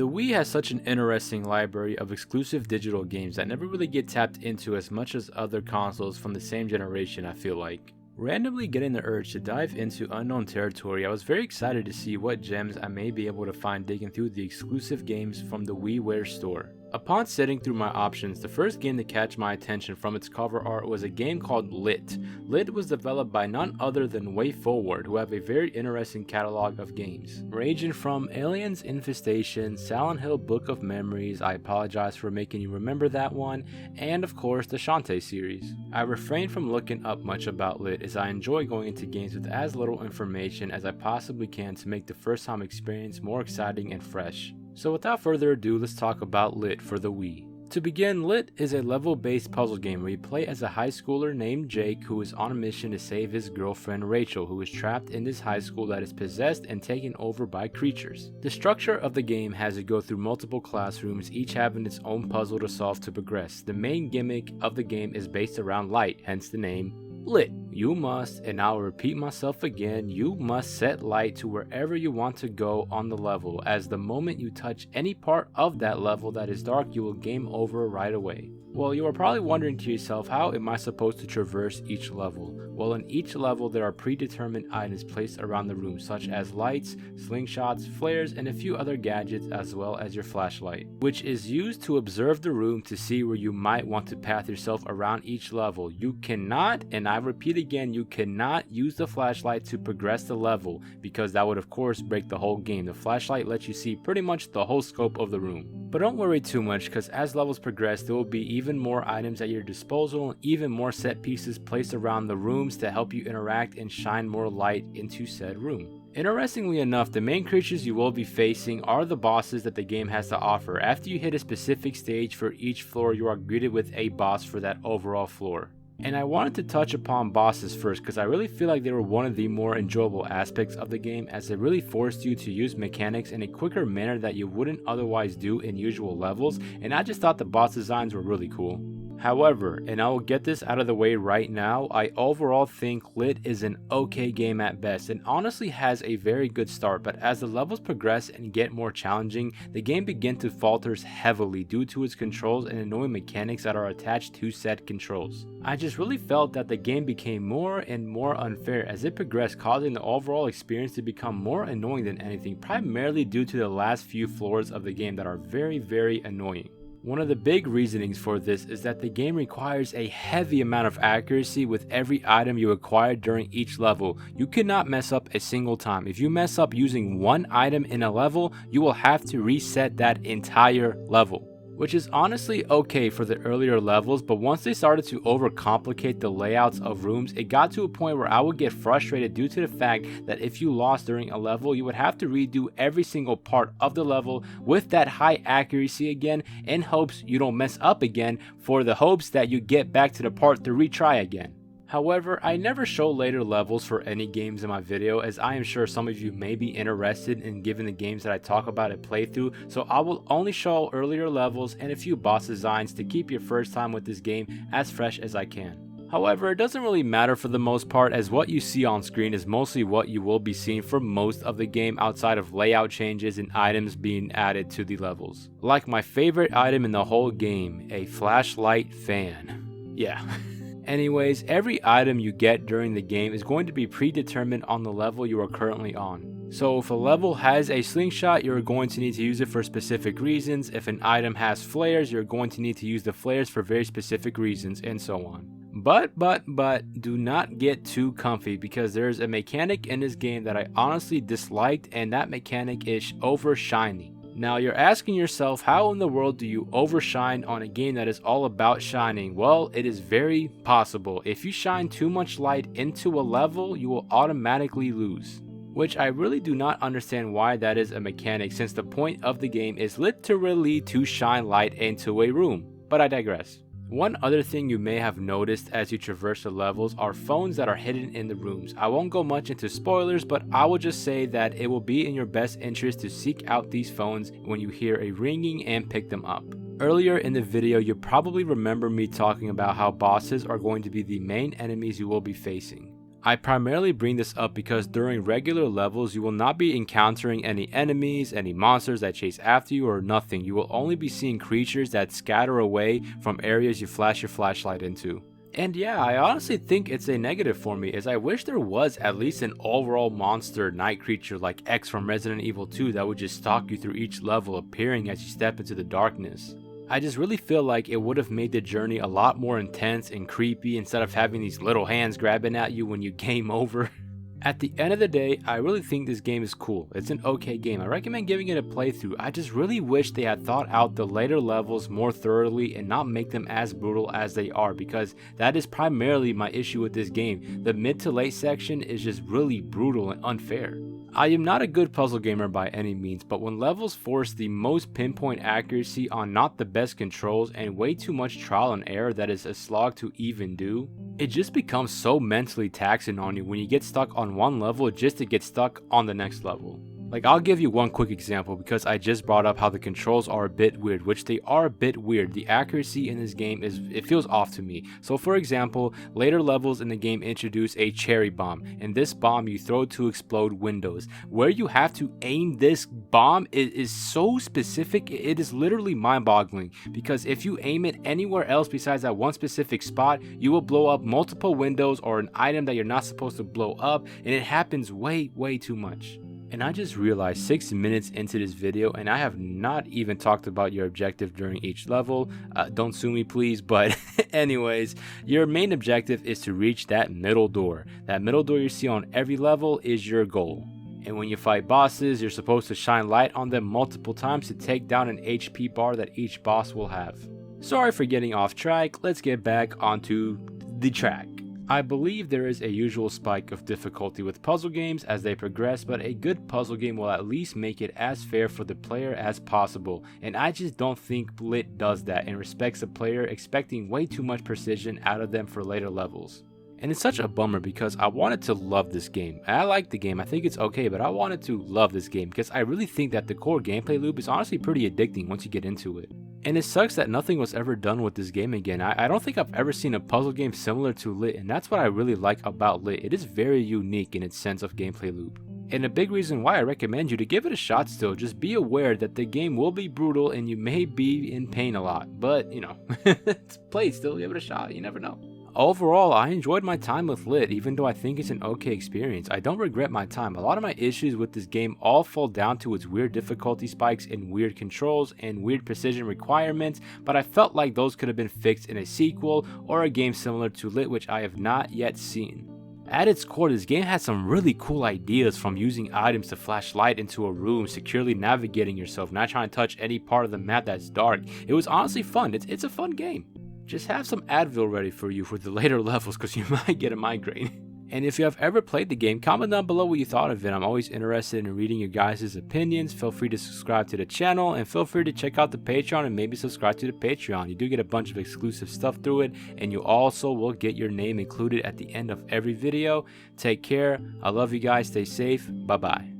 The Wii has such an interesting library of exclusive digital games that never really get tapped into as much as other consoles from the same generation, I feel like. Randomly getting the urge to dive into unknown territory, I was very excited to see what gems I may be able to find digging through the exclusive games from the WiiWare store. Upon sitting through my options, the first game to catch my attention from its cover art was a game called Lit. Lit was developed by none other than WayForward, who have a very interesting catalog of games, ranging from Aliens Infestation, Silent Hill Book of Memories, I apologize for making you remember that one, and of course the Shantae series. I refrain from looking up much about Lit as I enjoy going into games with as little information as I possibly can to make the first time experience more exciting and fresh. So without further ado, let's talk about Lit for the Wii. To begin, Lit is a level-based puzzle game where you play as a high schooler named Jake who is on a mission to save his girlfriend Rachel, who is trapped in this high school that is possessed and taken over by creatures. The structure of the game has you go through multiple classrooms, each having its own puzzle to solve to progress. The main gimmick of the game is based around light, hence the name Lit. You must, and I'll repeat myself again, you must set light to wherever you want to go on the level, as the moment you touch any part of that level that is dark, you will game over right away. Well, you are probably wondering to yourself, how am I supposed to traverse each level? Well, in each level there are predetermined items placed around the room, such as lights, slingshots, flares, and a few other gadgets, as well as your flashlight, which is used to observe the room to see where you might want to path yourself around each level. You cannot, and I repeat again, you cannot use the flashlight to progress the level, because that would of course break the whole game. The flashlight lets you see pretty much the whole scope of the room. But don't worry too much, because as levels progress there will be even more items at your disposal and even more set pieces placed around the rooms to help you interact and shine more light into said room. Interestingly enough, the main creatures you will be facing are the bosses that the game has to offer. After you hit a specific stage for each floor, you are greeted with a boss for that overall floor. And I wanted to touch upon bosses first because I really feel like they were one of the more enjoyable aspects of the game, as it really forced you to use mechanics in a quicker manner that you wouldn't otherwise do in usual levels, and I just thought the boss designs were really cool. However, and I will get this out of the way right now, I overall think Lit is an okay game at best and honestly has a very good start, but as the levels progress and get more challenging, the game begins to falter heavily due to its controls and annoying mechanics that are attached to said controls. I just really felt that the game became more and more unfair as it progressed, causing the overall experience to become more annoying than anything, primarily due to the last few floors of the game that are very annoying. One of the big reasonings for this is that the game requires a heavy amount of accuracy with every item you acquire during each level. You cannot mess up a single time. If you mess up using one item in a level, you will have to reset that entire level, which is honestly okay for the earlier levels, but once they started to overcomplicate the layouts of rooms, it got to a point where I would get frustrated due to the fact that if you lost during a level, you would have to redo every single part of the level with that high accuracy again, in hopes you don't mess up again, for the hopes that you get back to the part to retry again. However, I never show later levels for any games in my video, as I am sure some of you may be interested in giving the games that I talk about a playthrough, so I will only show earlier levels and a few boss designs to keep your first time with this game as fresh as I can. However, it doesn't really matter for the most part, as what you see on screen is mostly what you will be seeing for most of the game, outside of layout changes and items being added to the levels. Like my favorite item in the whole game, a flashlight fan. Yeah. Anyways, every item you get during the game is going to be predetermined on the level you are currently on. So if a level has a slingshot, you're going to need to use it for specific reasons. If an item has flares, you're going to need to use the flares for very specific reasons, and so on. But do not get too comfy, because there's a mechanic in this game that I honestly disliked, and that mechanic is overshining. Now you're asking yourself, how in the world do you overshine on a game that is all about shining? Well, it is very possible. If you shine too much light into a level, you will automatically lose. Which I really do not understand why that is a mechanic, since the point of the game is literally to shine light into a room. But I digress. One other thing you may have noticed as you traverse the levels are phones that are hidden in the rooms. I won't go much into spoilers, but I will just say that it will be in your best interest to seek out these phones when you hear a ringing and pick them up. Earlier in the video, you probably remember me talking about how bosses are going to be the main enemies you will be facing. I primarily bring this up because during regular levels you will not be encountering any enemies, any monsters that chase after you, or nothing. You will only be seeing creatures that scatter away from areas you flash your flashlight into. And yeah, I honestly think it's a negative for me, as I wish there was at least an overall monster night creature like X from Resident Evil 2 that would just stalk you through each level, appearing as you step into the darkness. I just really feel like it would have made the journey a lot more intense and creepy instead of having these little hands grabbing at you when you game over. At the end of the day, I really think this game is cool. It's an okay game. I recommend giving it a playthrough. I just really wish they had thought out the later levels more thoroughly and not make them as brutal as they are, because that is primarily my issue with this game. The mid to late section is just really brutal and unfair. I am not a good puzzle gamer by any means, but when levels force the most pinpoint accuracy on not the best controls and way too much trial and error that is a slog to even do, it just becomes so mentally taxing on you when you get stuck on one level just to get stuck on the next level. Like, I'll give you one quick example because I just brought up how the controls are a bit weird, which they are a bit weird. The accuracy in this game it feels off to me. So for example, later levels in the game introduce a cherry bomb, and this bomb you throw to explode windows. Where you have to aim this bomb is so specific, it is literally mind-boggling, because if you aim it anywhere else besides that one specific spot, you will blow up multiple windows or an item that you're not supposed to blow up, and it happens way too much. And I just realized 6 minutes into this video and I have not even talked about your objective during each level. Don't sue me please, but anyways, your main objective is to reach that middle door. That middle door you see on every level is your goal. And when you fight bosses, you're supposed to shine light on them multiple times to take down an HP bar that each boss will have. Sorry for getting off track, let's get back onto the track. I believe there is a usual spike of difficulty with puzzle games as they progress, but a good puzzle game will at least make it as fair for the player as possible, and I just don't think Lit does that and respects the player, expecting way too much precision out of them for later levels. And it's such a bummer because I wanted to love this game. I like the game, I think it's okay, but I wanted to love this game because I really think that the core gameplay loop is honestly pretty addicting once you get into it. And it sucks that nothing was ever done with this game again. I don't think I've ever seen a puzzle game similar to Lit, and that's what I really like about Lit. It is very unique in its sense of gameplay loop. And a big reason why I recommend you to give it a shot still. Just be aware that the game will be brutal and you may be in pain a lot. But, you know, play it still, give it a shot, you never know. Overall, I enjoyed my time with Lit, even though I think it's an okay experience. I don't regret my time. A lot of my issues with this game all fall down to its weird difficulty spikes and weird controls and weird precision requirements, but I felt like those could have been fixed in a sequel or a game similar to Lit, which I have not yet seen. At its core, this game has some really cool ideas, from using items to flash light into a room, securely navigating yourself, not trying to touch any part of the map that's dark. It was honestly fun. It's a fun game. Just have some Advil ready for you for the later levels because you might get a migraine. And if you have ever played the game, comment down below what you thought of it. I'm always interested in reading your guys' opinions. Feel free to subscribe to the channel and feel free to check out the Patreon and maybe subscribe to the Patreon. You do get a bunch of exclusive stuff through it, and you also will get your name included at the end of every video. Take care. I love you guys. Stay safe. Bye bye.